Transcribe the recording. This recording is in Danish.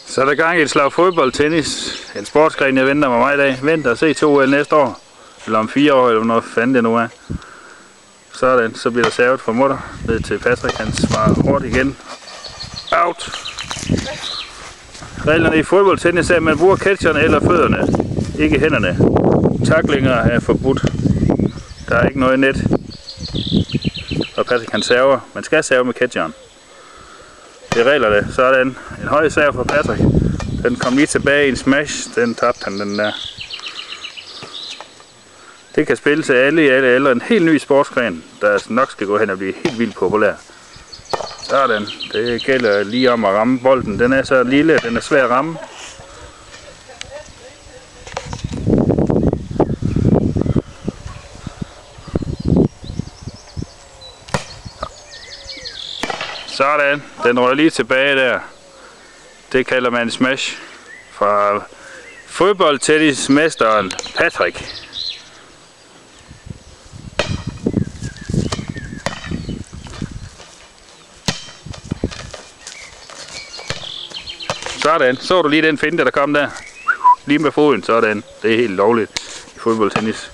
Så er der gang i et slag fodbold, tennis, en sportsgren, jeg venter mig meget i dag. Venter at se 2 OL næste år, eller om 4 år, eller noget fanden det nu er. Sådan, så bliver der servet fra mutter ned til Patrick, han svarer hårdt igen. Out! Reglerne i fodbold, tennis er, at man bruger catcherne eller fødderne, ikke hænderne. Tacklinger er forbudt. Der er ikke noget net. Og Patrick han server. Man skal serve med catcheren. Det er reglerne. Sådan. En høj serve fra Patrick. Den kom lige tilbage i en smash. Den tabte han, den der. Det kan spille til alle i alle aldre. En helt ny sportsgren, der nok skal gå hen og blive helt vildt populær. Sådan. Det gælder lige om at ramme bolden. Den er så lille, den er svær at ramme. Sådan. Den rører lige tilbage der. Det kalder man en smash fra fodboldtennismesteren Patrick. Sådan. Så du lige den finte, der kom der? Lige med foden. Sådan. Det er helt lovligt i fodboldtennis.